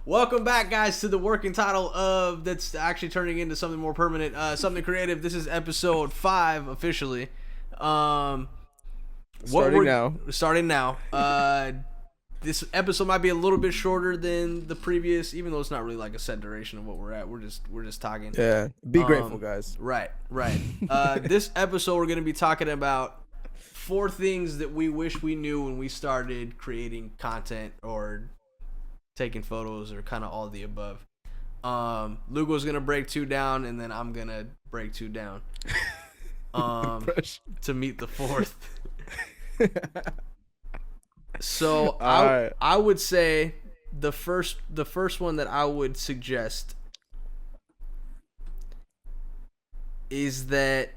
Welcome back, guys, to the working title of that's actually turning into something more permanent, something creative. This is episode 5 officially. What Starting we're now. starting now. This episode might be a little bit shorter than the previous, even though it's not really like a set duration of what we're at. We're just talking. Yeah. Be grateful, guys. Right. This episode we're gonna be talking about 4 things that we wish we knew when we started creating content or taking photos or kind of all of the above. Lugo's gonna break 2 down, and then I'm gonna break 2 down. To meet the 4th. So I would say the first one that I would suggest is that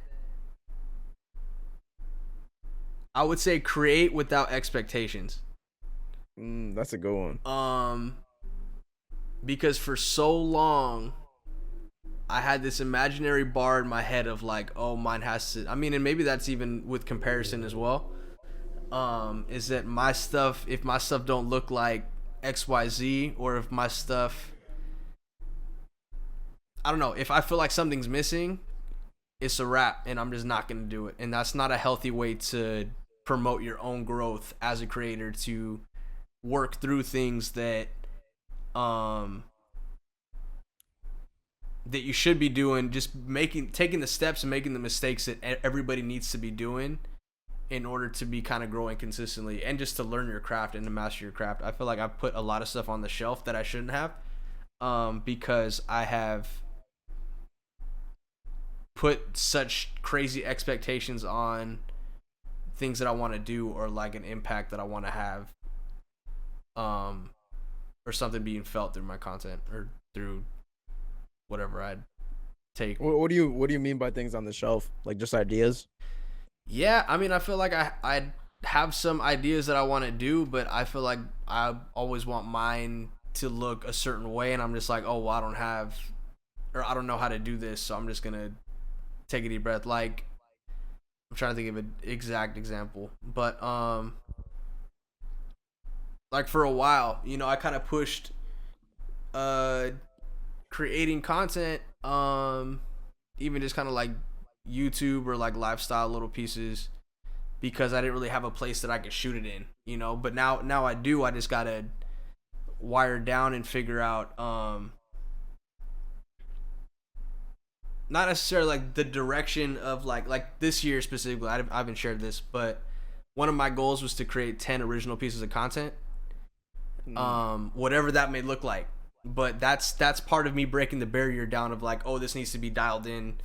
I would say create without expectations. That's a good one. Because for so long I had this imaginary bar in my head of like, oh, mine has to. I mean, and maybe that's even with comparison as well. Is that my stuff? If my stuff don't look like XYZ, or if my stuff, I don't know. If I feel like something's missing, it's a wrap, and I'm just not gonna do it. And that's not a healthy way to promote your own growth as a creator. To work through things that that you should be doing, just taking the steps and making the mistakes that everybody needs to be doing in order to be kind of growing consistently and just to learn your craft and to master your craft. I feel like I put a lot of stuff on the shelf that I shouldn't have, because I have put such crazy expectations on things that I want to do, or like an impact that I want to have, or something being felt through my content or through whatever I'd take. What do you mean by things on the shelf? Like just ideas? Yeah, I mean, I feel like I have some ideas that I want to do, but I feel like I always want mine to look a certain way, and I'm just like, oh, well, I don't know how to do this, so I'm just gonna take a deep breath. Like, I'm trying to think of an exact example, but like for a while, I kind of pushed creating content, even just kind of like YouTube or like lifestyle little pieces, because I didn't really have a place that I could shoot it in, but now I do. I just gotta wire down and figure out not necessarily like the direction of like this year specifically. I haven't shared this, but one of my goals was to create 10 original pieces of content, whatever that may look like. But that's part of me breaking the barrier down of like, oh, this needs to be dialed in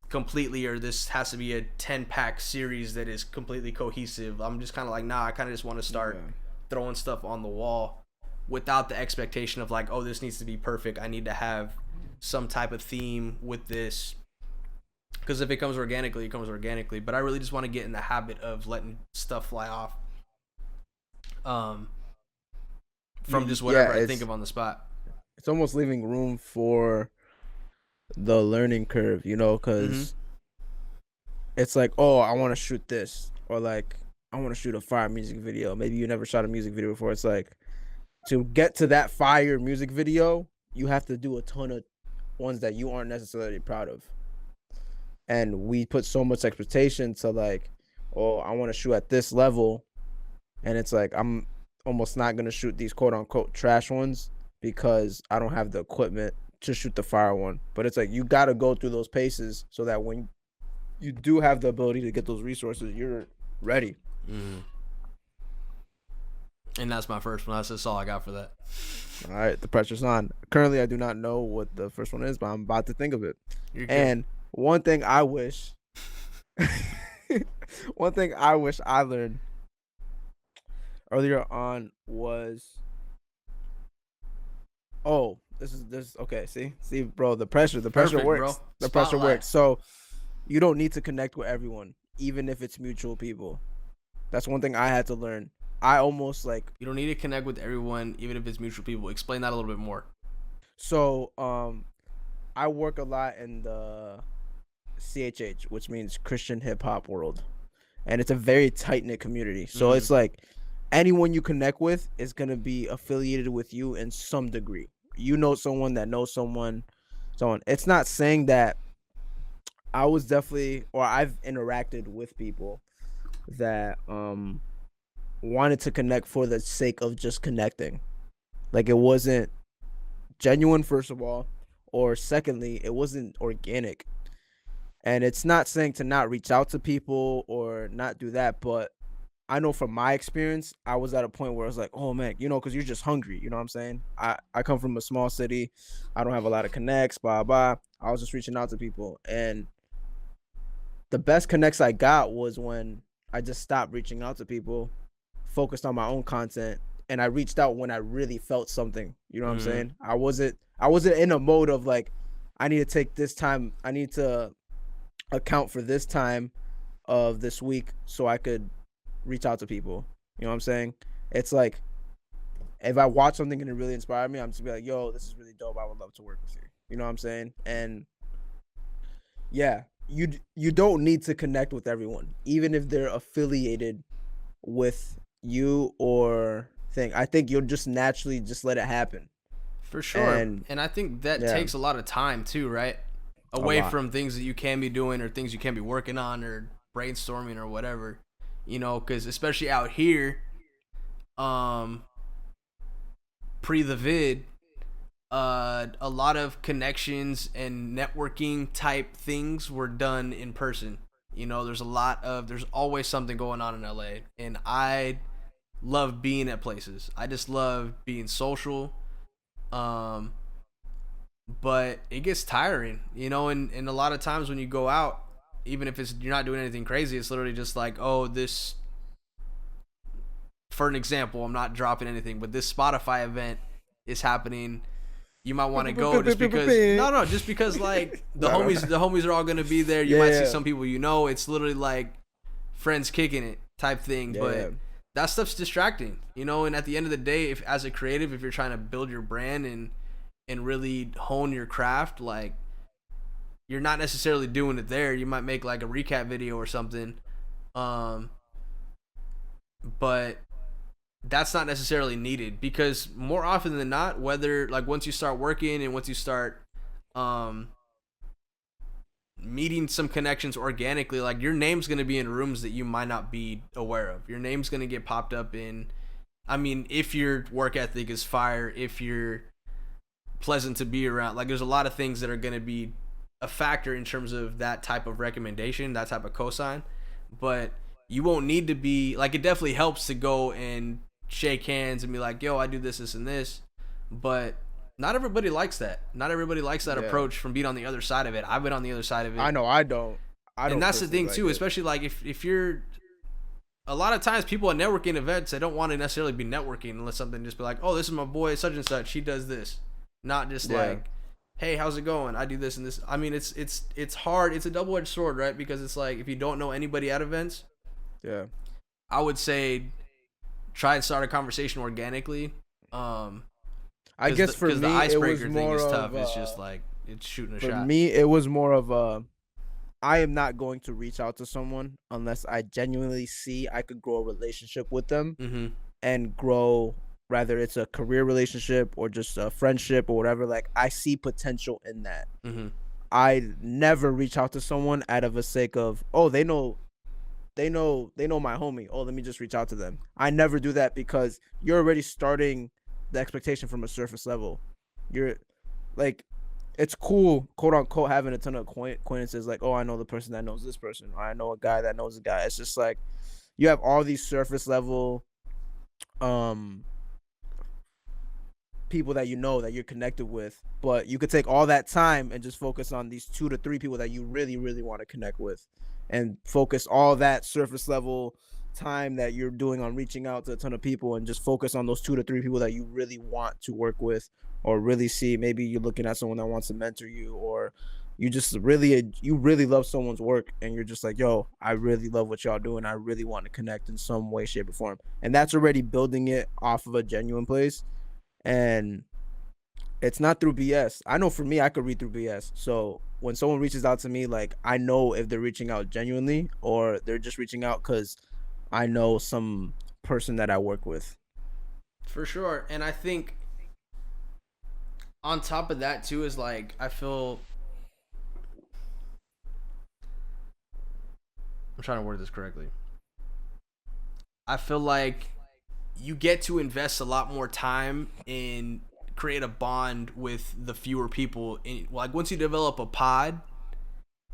completely, or this has to be a 10-pack series that is completely cohesive. I'm just kind of like, nah, I kind of just want to start throwing stuff on the wall without the expectation of like, oh, this needs to be perfect. I need to have some type of theme with this, because if it comes organically, it comes organically. But I really just want to get in the habit of letting stuff fly off from just whatever I think of on the spot. It's almost leaving room for the learning curve, because it's like, oh, I want to shoot this, or like, I want to shoot a fire music video. Maybe you never shot a music video before. It's like, to get to that fire music video, you have to do a ton of ones that you aren't necessarily proud of. And we put so much expectation to like, oh, I want to shoot at this level, and it's like, I'm almost not going to shoot these quote unquote trash ones because I don't have the equipment to shoot the fire one. But it's like, you got to go through those paces so that when you do have the ability to get those resources, you're ready. And that's my first one. That's just all I got for that. All right, the pressure's on. Currently, I do not know what the first one is, but I'm about to think of it. And one thing I wish I learned earlier on was, this okay. See, bro, the pressure Perfect, works. Bro. The pressure works. So you don't need to connect with everyone, even if it's mutual people. That's one thing I had to learn. I almost like, you don't need to connect with everyone, even if it's mutual people. Explain that a little bit more. So I work a lot in the CHH, which means Christian hip hop world, and it's a very tight knit community. So it's like, anyone you connect with is gonna be affiliated with you in some degree. You know someone that knows someone, so on. It's not saying that I was definitely or I've interacted with people that wanted to connect for the sake of just connecting. Like it wasn't genuine, first of all, or secondly, it wasn't organic. And it's not saying to not reach out to people or not do that, but I know from my experience, I was at a point where I was like, oh man, because you're just hungry. You know what I'm saying? I come from a small city. I don't have a lot of connects, blah, blah. I was just reaching out to people. And the best connects I got was when I just stopped reaching out to people, focused on my own content, and I reached out when I really felt something. You know what I'm saying? I wasn't in a mode of like, I need to take this time, I need to account for this time of this week so I could reach out to people. You know what I'm saying? It's like if I watch something and it really inspired me, I'm just be like, yo, this is really dope. I would love to work with you. You know what I'm saying? And yeah, you don't need to connect with everyone, even if they're affiliated with you or thing. I think you'll just naturally just let it happen. For sure. And And I think that yeah, takes a lot of time too, right? a Away lot. from things that you can be doing or things you can be working on or brainstorming or whatever. Because especially out here, um, pre the vid, a lot of connections and networking type things were done in person. There's always something going on in LA, and I love being at places. I just love being social. Um, but it gets tiring, and a lot of times when you go out, even if you're not doing anything crazy, it's literally just like, oh, this, for an example, I'm not dropping anything, but this Spotify event is happening. You might want to go just because just because like the homies are all gonna be there. You might see Yeah, some people. It's literally like friends kicking it type thing. yeah, But that stuff's distracting, and at the end of the day, if as a creative, if you're trying to build your brand and really hone your craft, like, you're not necessarily doing it there. You might make like a recap video or something. Um but that's not necessarily needed, because more often than not, whether like once you start working and once you start um meeting some connections organically, like, your name's going to be in rooms that you might not be aware of. Your name's going to get popped up in, I mean, if your work ethic is fire, if you're pleasant to be around, like, there's a lot of things that are going to be a factor in terms of that type of recommendation, that type of cosign. But you won't need to be like, it definitely helps to go and shake hands and be like, yo, I do this and this. But not everybody likes that. Not everybody likes that yeah. approach from being on the other side of it. I've been on the other side of it. I know I don't. I And don't that's the personally thing like too, it. especially like if you're, a lot of times people at networking events, they don't want to necessarily be networking unless something, just be like, oh, this is my boy such and such, he does this. Not just Yeah, like, hey, how's it going? I do this and this. I mean, it's hard. It's a double-edged sword, right? Because it's like, if you don't know anybody at events, yeah. I would say try and start a conversation organically. I guess for Because the me it was icebreaker thing more is of tough. It's just like, it's shooting a for shot. me it was more of a I am not going to reach out to someone unless I genuinely see I could grow a relationship with them Mm-hmm. and grow, rather it's a career relationship or just a friendship or whatever. Like I see potential in that. Mm-hmm. I never reach out to someone out of a sake of, oh, they know my homie. Oh, let me just reach out to them. I never do that because you're already starting the expectation from a surface level. You're like, it's cool, quote unquote, having a ton of acquaintances. Like, oh, I know the person that knows this person, or I know a guy that knows a guy. It's just like you have all these surface level um people that you know that you're connected with, but you could take all that time and just focus on these 2 to 3 people that you really really want to connect with, and focus all that surface level time that you're doing on reaching out to a ton of people and just focus on those 2 to 3 people that you really want to work with or really see. Maybe you're looking at someone that wants to mentor you, or you really love someone's work and you're just like, yo, I really love what y'all doing, I really want to connect in some way shape or form, and that's already building it off of a genuine place. And it's not through BS. I know for me, I could read through BS. So when someone reaches out to me, like I know if they're reaching out genuinely or they're just reaching out because I know some person that I work with. For sure. And I think on top of that too is like I feel I'm trying to word this correctly. I feel like you get to invest a lot more time in create a bond with the fewer people. Like once you develop a pod,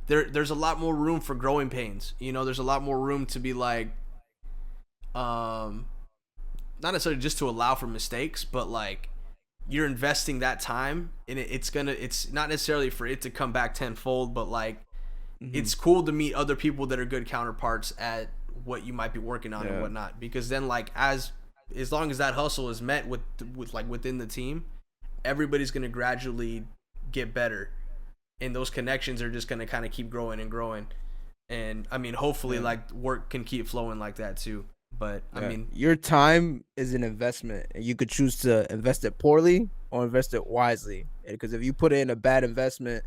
there's a lot more room for growing pains. You know, there's a lot more room to be like, not necessarily just to allow for mistakes, but like you're investing that time and it's not necessarily for it to come back tenfold, but like it's cool to meet other people that are good counterparts at what you might be working on and whatnot, because then like as long as that hustle is met with like within the team, everybody's going to gradually get better, and those connections are just going to kind of keep growing and growing. And I mean, hopefully like work can keep flowing like that too. But I mean, your time is an investment, and you could choose to invest it poorly or invest it wisely. Because if you put it in a bad investment,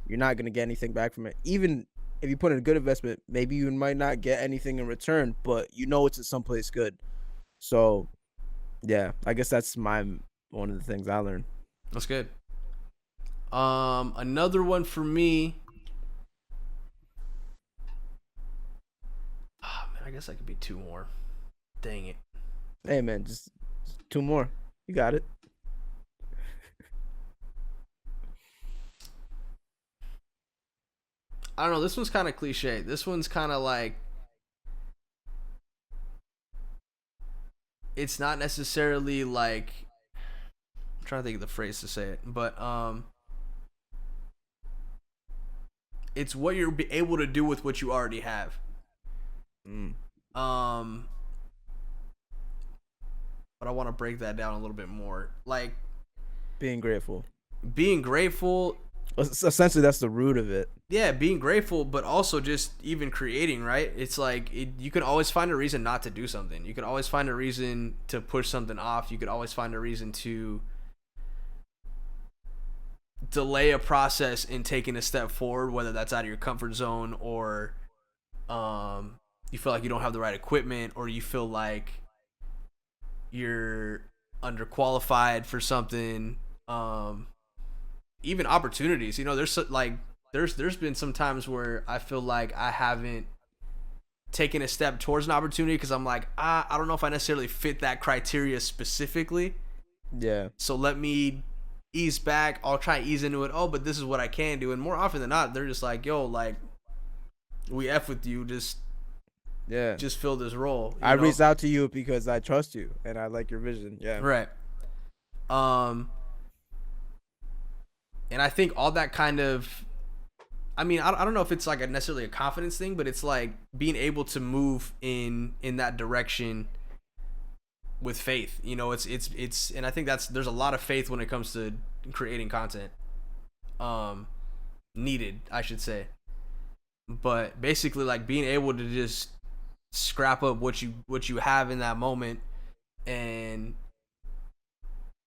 you're not going to get anything back from it. Even if you put in a good investment, maybe you might not get anything in return, but you know it's in someplace good. So, yeah, I guess that's one of the things I learned. That's good. Another one for me. Oh, man, I guess I could be two more. Dang it. Hey, man, just 2 more. You got it. I don't know. This one's kind of cliche. This one's kind of like, it's not necessarily like, I'm trying to think of the phrase to say it, but it's what you're able to do with what you already have. But I want to break that down a little bit more. Like being grateful. Essentially, that's the root of it. Yeah, being grateful, but also just even creating, right? It's like you can always find a reason not to do something. You can always find a reason to push something off. You could always find a reason to delay a process in taking a step forward, whether that's out of your comfort zone or you feel like you don't have the right equipment, or you feel like you're underqualified for something. Even opportunities, you know, there's been some times where I feel like I haven't taken a step towards an opportunity because I'm like, I don't know if I necessarily fit that criteria specifically. Yeah. So let me ease back. I'll try to ease into it. Oh, but this is what I can do. And more often than not, they're just like, yo, like, we F with you. Just fill this role. I reached out to you because I trust you and I like your vision. Yeah. Right. And I think all that kind of, I mean, I don't know if it's like necessarily a confidence thing, but it's like being able to move in that direction with faith. You know, it's and I think there's a lot of faith when it comes to creating content. Needed, I should say. But basically, like being able to just scrap up what you have in that moment and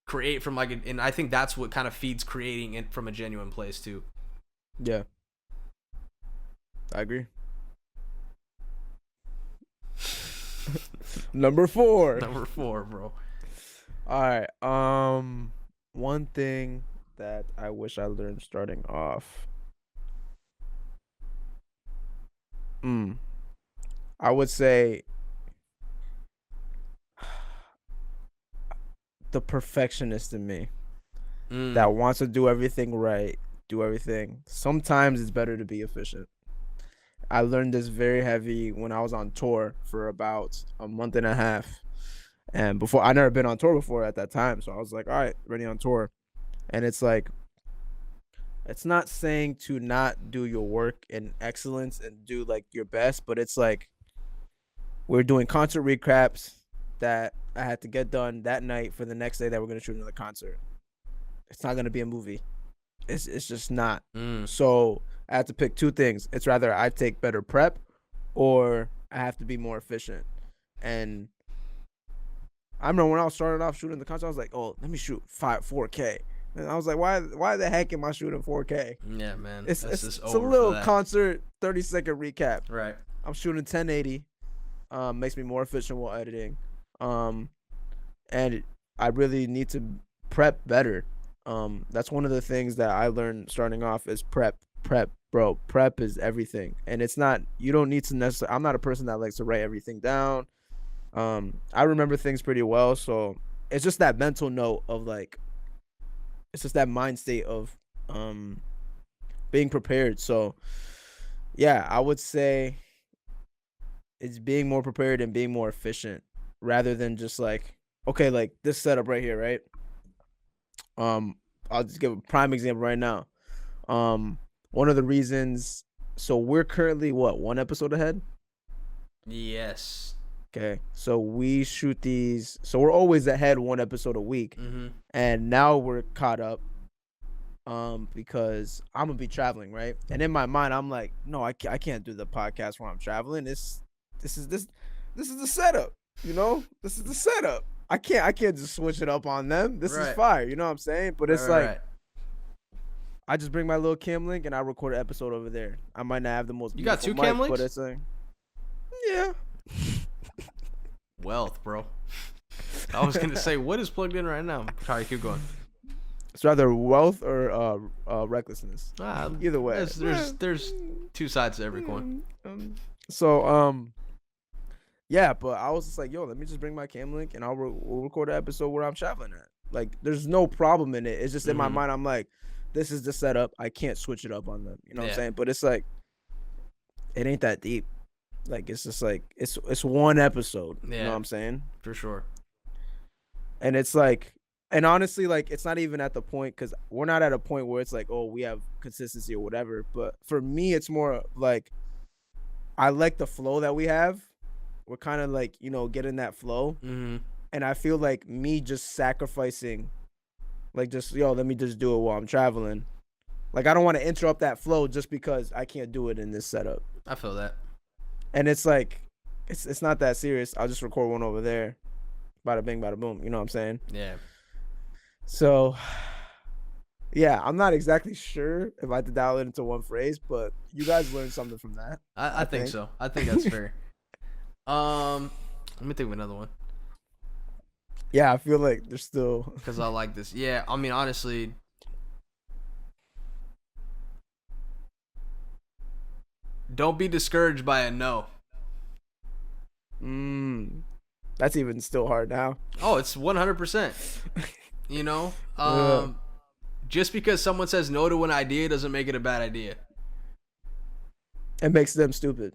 create from like, and I think that's what kind of feeds creating it from a genuine place too. Yeah, I agree. Number 4, bro. All right. One thing that I wish I learned starting off. I would say the perfectionist in me that wants to do everything right, do everything. Sometimes it's better to be efficient. I learned this very heavy when I was on tour for about a month and a half. And before, I never been on tour before at that time. So I was like, all right, ready on tour. And it's like, it's not saying to not do your work in excellence and do like your best, but it's like we're doing concert recaps that I had to get done that night for the next day that we're going to shoot another concert. It's not going to be a movie. It's just not. So I have to pick 2 things. It's rather I take better prep or I have to be more efficient. And I remember when I was starting off shooting the concert, I was like, oh, let me shoot 4K. And I was like, why the heck am I shooting 4K? Yeah, man. It's a little concert 30-second recap. Right. I'm shooting 1080. Makes me more efficient while editing. And I really need to prep better. That's one of the things that I learned starting off is prep, bro. Prep is everything, and it's not. You don't need to necessarily. I'm not a person that likes to write everything down. I remember things pretty well, so it's just that mental note of like, it's just that mind state of being prepared. So yeah, I would say it's being more prepared and being more efficient rather than just like, okay, like this setup right here, right? Um, I'll just give a prime example right now. Um, One of the reasons, so we're currently what, one episode ahead? Yes. Okay, so we shoot these, so we're always ahead one episode a week, and now we're caught up. Because I'm gonna be traveling, right? And in my mind, I'm like, no, I can't do the podcast while I'm traveling. This is the setup, you know. This is the setup. I can't just switch it up on them. This is fire, you know what I'm saying? But it's like, I just bring my little cam link and I record an episode over there. I might not have the most. You got two mic, cam links, but it's like, yeah. Wealth, bro. I was gonna say, what is plugged in right now? Sorry, keep going. It's rather wealth or recklessness. Either way, there's two sides to every coin. So yeah, but I was just like, yo, let me just bring my cam link and we'll record an episode where I'm traveling at. Like, there's no problem in it. It's just in my mind, I'm like, this is the setup. I can't switch it up on them. You know what I'm saying? But it's like, it ain't that deep. Like, it's just like, it's one episode. You know what I'm saying? For sure. And it's like, and honestly, like, it's not even at the point, because we're not at a point where it's like, oh, we have consistency or whatever. But for me, it's more like, I like the flow that we have. We're kind of like, you know, getting that flow. And I feel like me just sacrificing, like, just, yo, let me just do it while I'm traveling. Like, I don't want to interrupt that flow just because I can't do it in this setup. I feel that. And it's like, it's not that serious. I'll just record one over there. Bada bing, bada boom. You know what I'm saying? Yeah. So, yeah, I'm not exactly sure if I had to dial it into one phrase, but you guys learned something from that. I think so. I think that's fair. Let me think of another one. Yeah, I feel like there's still, because I like this. Yeah, I mean, honestly, don't be discouraged by a no. That's even still hard now. Oh, it's 100%. You know, just because someone says no to an idea doesn't make it a bad idea. It makes them stupid.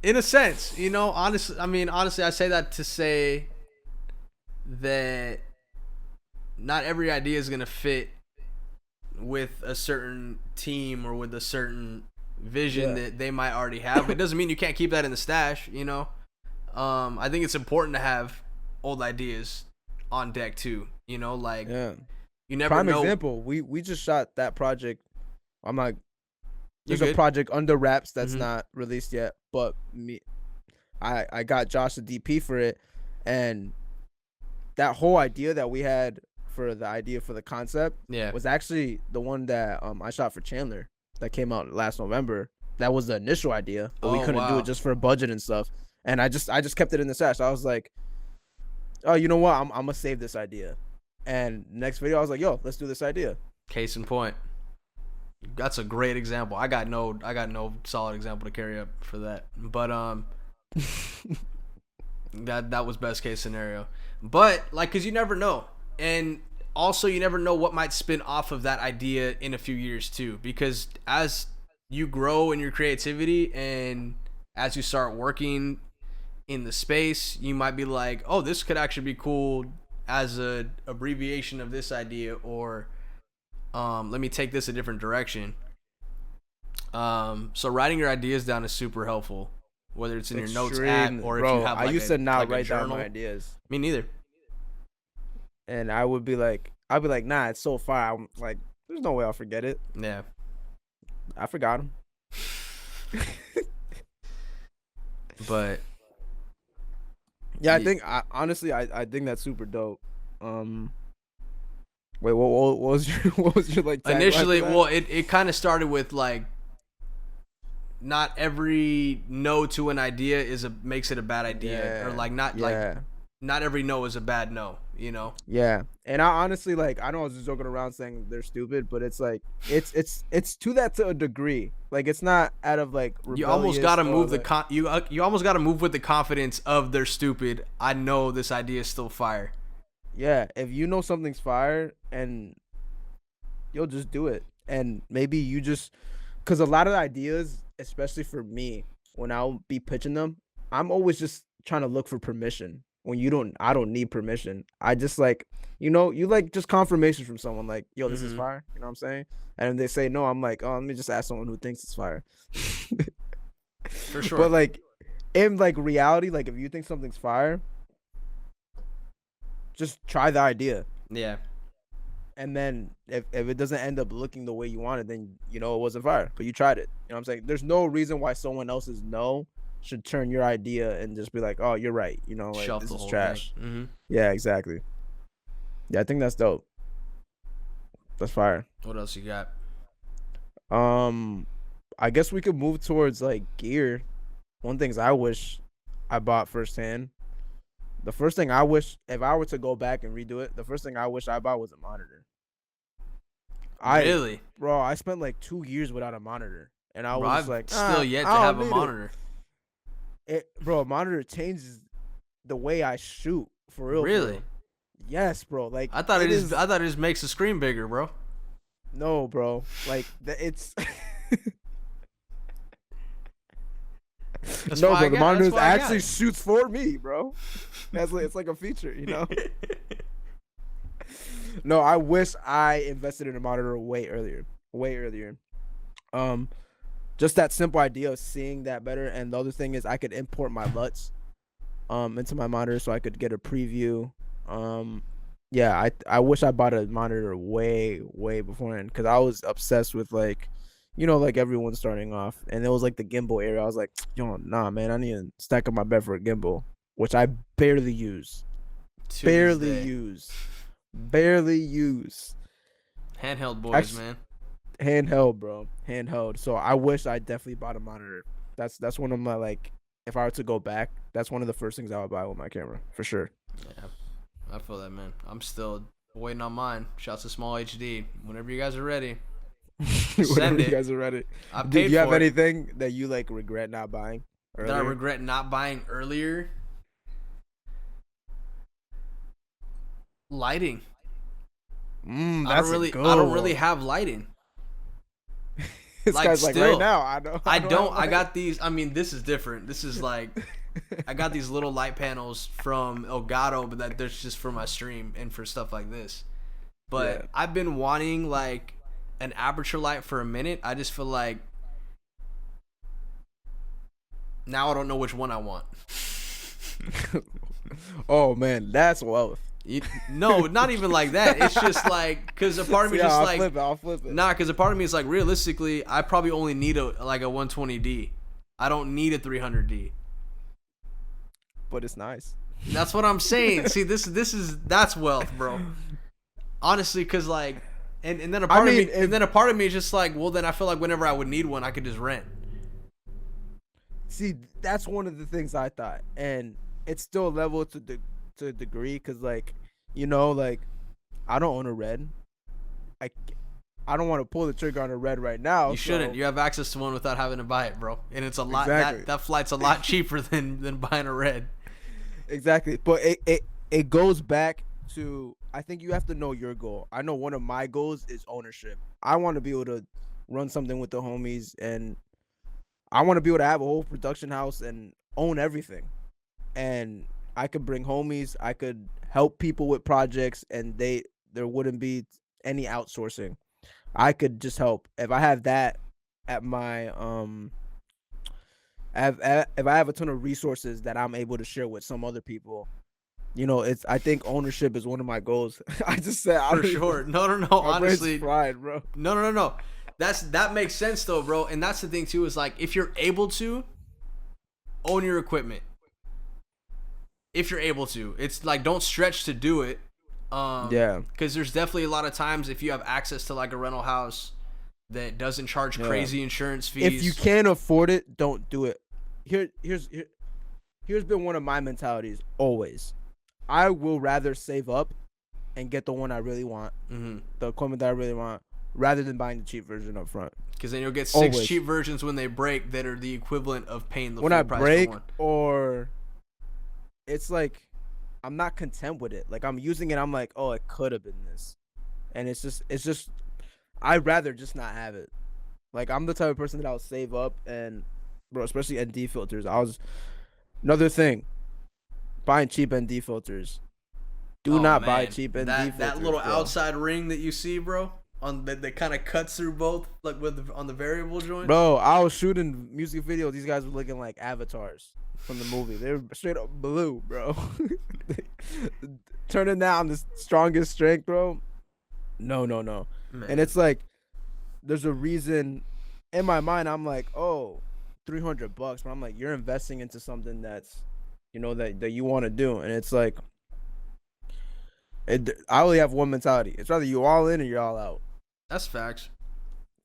In a sense, you know, honestly, I say that to say that not every idea is going to fit with a certain team or with a certain vision that they might already have. It doesn't mean you can't keep that in the stash, you know. I think it's important to have old ideas on deck too, you know, like you never Prime know. example, we just shot that project. I'm like, there's a project under wraps that's not released yet, but I got Josh the DP for it, and that whole idea that we had for the idea for the concept was actually the one that I shot for Chandler that came out last November. That was the initial idea, but we couldn't do it just for budget and stuff. And I just kept it in the stash. I was like, oh, you know what? I'm gonna save this idea. And next video, I was like, yo, let's do this idea. Case in point. That's a great example. I got no solid example to carry up for that. But that was best case scenario. But like, cause you never know. And also you never know what might spin off of that idea in a few years too. Because as you grow in your creativity and as you start working in the space, you might be like, oh, this could actually be cool as a abbreviation of this idea, or let me take this a different direction. So writing your ideas down is super helpful, whether it's in your notes app or if you have like I used to not write down my ideas. Me neither. And I'd be like, nah, it's so far. I'm like, there's no way I'll forget it. Yeah. I forgot them. But yeah, I think honestly, I think that's super dope. Wait, what was your what was your like tagline for Initially, that? well, it kind of started with like, not every no to an idea makes it a bad idea, or Yeah, like yeah, not every no is a bad no, yeah. And I honestly like I know I was just joking around saying they're stupid, but it's like it's to that to a degree. Like it's not out of like You almost got rebellious to or move the like you almost got to move with the confidence of they're stupid. I know this idea is still fire. yeah. If you know something's fire and you'll just do it, and maybe you just because a lot of ideas, especially for me, when I'll be pitching them, I'm always just trying to look for permission. When you don't, I don't need permission. I just like, you like just confirmation from someone like, yo, this is Mhm. fire. You know what I'm saying? And if they say no, I'm like, oh, let me just ask someone who thinks it's fire. For But sure. like in like reality, like if you think something's fire, just try the idea. Yeah. And then if it doesn't end up looking the way you wanted, then you know it wasn't fire, but you tried it. You know what I'm saying? There's no reason why someone else's no should turn your idea and just be like, oh, you're right. Like Shelf this the is whole thing. trash. Mhm. Yeah, exactly. Yeah, I think that's dope. That's fire. What else you got? Um, I guess we could move towards like gear. One things I wish I bought firsthand. The first thing I wish, if I were to go back and redo it, the first thing I wish I bought was a monitor. I, Really? bro, I spent like 2 years without a monitor, and I Bro, was just I've like, still yet to I have don't a need it. monitor. Bro, a monitor changes the way I shoot for real, for Really? real. Yes, bro. Like I thought it just makes the screen bigger, bro. no, bro. Like it's That's no, why I bro. The got. monitor That's why I got actually it. shoots for me, bro. It's like a feature. No, I wish I invested in a monitor way earlier, way earlier. Um, just that simple idea of seeing that better. And the other thing is, I could import my LUTs into my monitor so I could get a preview. Um, yeah, I wish I bought a monitor way beforehand because I was obsessed with like, like everyone starting off, and it was like the gimbal area. I was like, yo, nah, man, I need to stack up my bed for a gimbal, which I barely use, To this barely day, use, barely use. handheld boys, Actually, man. handheld, bro, handheld. So I wish I definitely bought a monitor. That's one of my like. If I were to go back, that's one of the first things I would buy with my camera for sure. Yeah, I feel that, man. I'm still waiting on mine. Shouts to Small HD. Whenever you guys are ready, Whenever send you it. guys are ready. I Dude, do paid you have for it. anything that you like regret not buying That I earlier? regret not buying earlier. Lighting. That's a good I don't really one. have lighting. This Like guy's like right still, now. I don't. I don't. don't. Have I got these. I mean, this is different. This is like I got these little light panels from Elgato, but that there's just for my stream and for stuff like this. Yeah. But I've been wanting like an aperture light for a minute. I just feel like now I don't know which one I want. Oh man, that's wealth. No, not even like that. It's just like because a part of me Yeah, just I'll like flip it. I'll flip it. nah, because a part of me is like realistically, I probably only need a 120D. I don't need a 300D. But it's nice. That's what I'm saying. See, that's wealth, bro. Honestly, because like, and then a part of me, and then a part of me is just like, well, then I feel like whenever I would need one, I could just rent. See, that's one of the things I thought, and it's still a level to a degree, because like, like I don't own a red. I I don't want to pull the trigger on a red right now. You shouldn't. You have access to one without having to buy it, bro. And it's a lot. Exactly. That flight's a lot cheaper than buying a red. Exactly, but it goes back to, I think you have to know your goal. I know one of my goals is ownership. I want to be able to run something with the homies, and I want to be able to have a whole production house and own everything. And I could bring homies, I could help people with projects, and there wouldn't be any outsourcing. I could just help. If I have that at my if I have a ton of resources that I'm able to share with some other people, it's, I think ownership is one of my goals. I just said For sure. No. my brain's Honestly, fried, bro. no. That makes sense though, bro. And that's the thing too. Is like if you're able to own your equipment, if you're able to, it's like don't stretch to do it, Yeah. Because there's definitely a lot of times if you have access to like a rental house that doesn't charge Yeah. crazy insurance If you fees. can't afford it, don't do it. Here's been one of my mentalities always. I will rather save up and get the one I really want, the equipment that I really want, rather than buying the cheap version up front. Because then you'll get 6 Always. cheap versions when they break that are the equivalent of paying the When full I price break, for one. or it's like I'm not content with it. Like I'm using it, I'm like, oh, it could have been this, and it's just I'd rather just not have it. Like I'm the type of person that I'll save up, and bro, especially ND filters. Another thing, buying cheap ND filters. Do Oh not buy man, cheap ND that filters, little bro. outside ring that you see, bro, on that kind of cuts through both, like on the variable joint. Bro, I was shooting music videos. These guys were looking like avatars from the movie. They were straight up blue, bro. Turning down the strongest strength, bro. No, no, no. Man. And it's like, there's a reason. In my mind, I'm like, oh, $300. But I'm like, you're investing into something that's, that you want to do. And it's like, I only have one mentality. It's either you all in or you're all out. That's facts.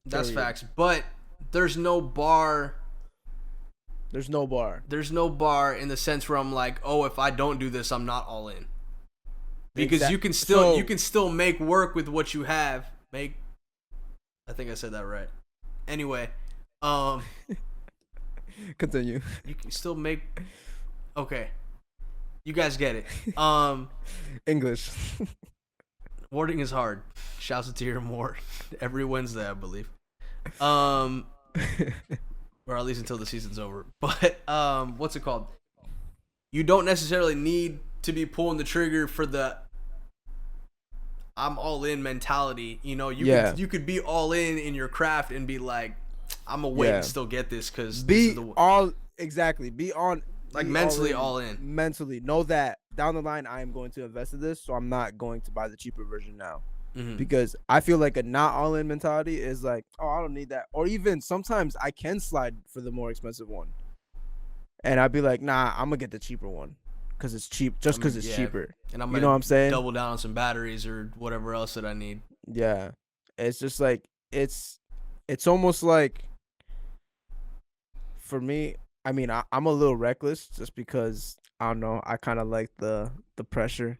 That's Period. facts. But there's no bar. There's no bar. There's no bar in the sense where I'm like, oh, if I don't do this, I'm not all in. Because you can still make work with what you have. I think I said that right. Anyway, continue. You can still make. Okay, you guys get it. English. Wording is hard. Shouts to hear more every Wednesday, I believe. Or at least until the season's over. But what's it called? You don't necessarily need to be pulling the trigger for the I'm all in mentality. You could be all in your craft and be like, I'm gonna wait and still get this because be on like mentally all in. Mentally know that down the line I am going to invest in this, so I'm not going to buy the cheaper version now. Because I feel like a not all in mentality is like, oh, I don't need that. Or even sometimes I can slide for the more expensive one, and I'd be like, nah, I'm gonna get the cheaper one because it's cheap, just because it's cheaper. And I'm you know what I'm saying? Double down on some batteries or whatever else that I need. Yeah, it's just like it's almost like, for me, I mean, I'm a little reckless just because I don't know. I kind of like the pressure,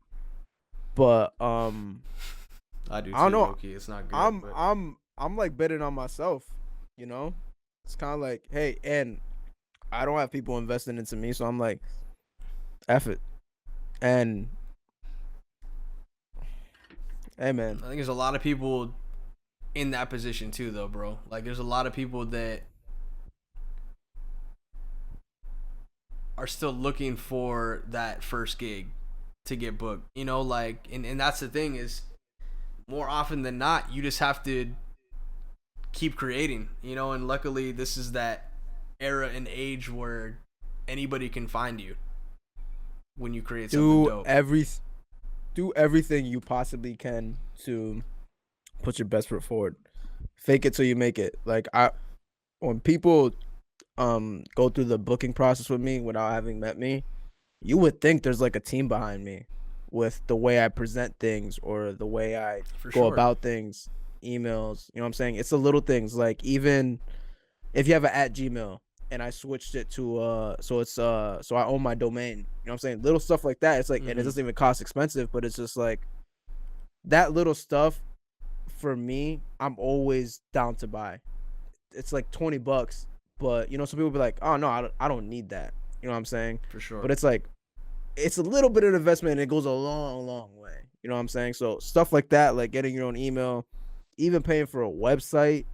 but I do too. I don't know. Low-key. It's not good. I'm like betting on myself. It's kind of like, hey, and I don't have people investing into me, so I'm like, F it. And hey, man, I think there's a lot of people in that position too, though, bro. Like, there's a lot of people that are still looking for that first gig to get booked. Like, and that's the thing is, more often than not, you just have to keep creating, and luckily this is that era and age where anybody can find you when you create something dope. Do everything you possibly can to put your best foot forward. Fake it till you make it. Like, when people go through the booking process with me without having met me, you would think there's like a team behind me with the way I present things or the way I go about things, emails. You know what I'm saying? It's the little things. Like, even if you have an @Gmail and I switched it to so I own my domain. You know what I'm saying? Little stuff like that. It's like, and it doesn't even cost expensive, but it's just like that little stuff. For me, I'm always down to buy. It's like $20, but some people be like, oh no, I don't need that. You know what I'm saying? For sure. But it's like, it's a little bit of investment and it goes a long, long way. You know what I'm saying? So stuff like that, like getting your own email, even paying for a website,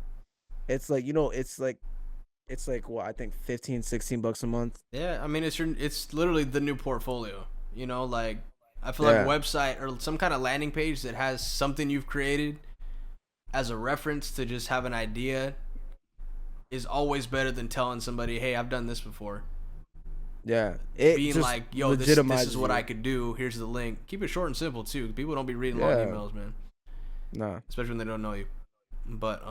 it's like, it's like what, I think $15-$16 a month. Yeah, I mean, it's literally the new portfolio. Like, I feel like a website or some kind of landing page that has something you've created as a reference to just have an idea is always better than telling somebody, hey, I've done this before. Yeah, being like, yo, this is what I could do. Here's the link. Keep it short and simple too. People don't be reading long emails, man. Nah, especially when they don't know you. But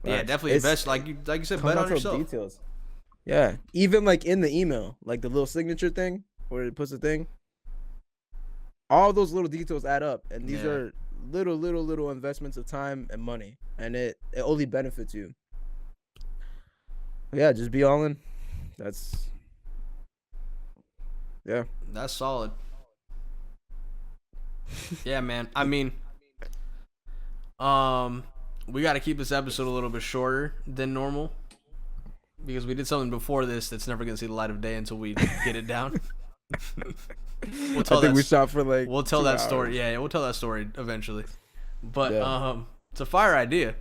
yeah, definitely invest. Like you said, bet on yourself. Details. Yeah, even like in the email, like the little signature thing where it puts the thing. all those little details add up, and these Yeah. are little investments of time and money, and it only benefits you. Yeah, just be all in. That's yeah. That's solid. Yeah, man. I mean, we got to keep this episode a little bit shorter than normal because we did something before this that's never gonna see the light of day until we get it down. I think we shot for like. We'll tell 2 that hours. story. Yeah, we'll tell that story eventually. But Yeah. it's a fire idea.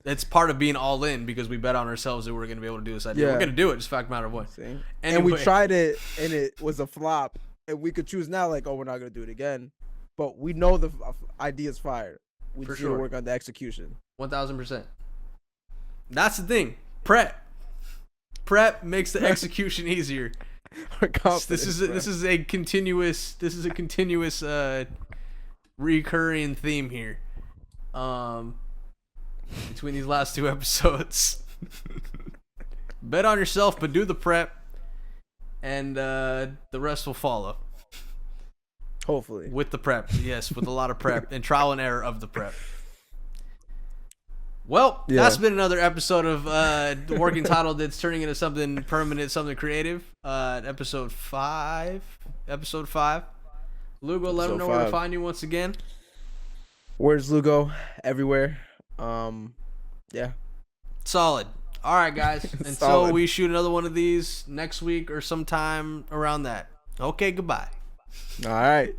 It's part of being all in because we bet on ourselves that we're gonna be able to do this idea. Yeah. We're gonna do it, just fact matter of what. See? And Anyway. we tried it, and it was a flop. And we could choose now, like, oh, we're not gonna do it again. But we know the idea's fire. We For just need to sure. work on the execution. 1000%. That's the thing. Prep makes the execution easier. This is a continuous recurring theme here. Between these last 2 episodes. Bet on yourself, but do the prep, and the rest will follow. Hopefully. With the prep, yes, with a lot of prep and trial and error of the prep. Well, that's been another episode of the working title that's turning into something permanent, something creative. Episode 5. Lugo, let them know where to find you once again. Where's Lugo? Everywhere. Yeah. Solid. All right, guys. Until we shoot another one of these next week or sometime around that. Okay, goodbye. All right.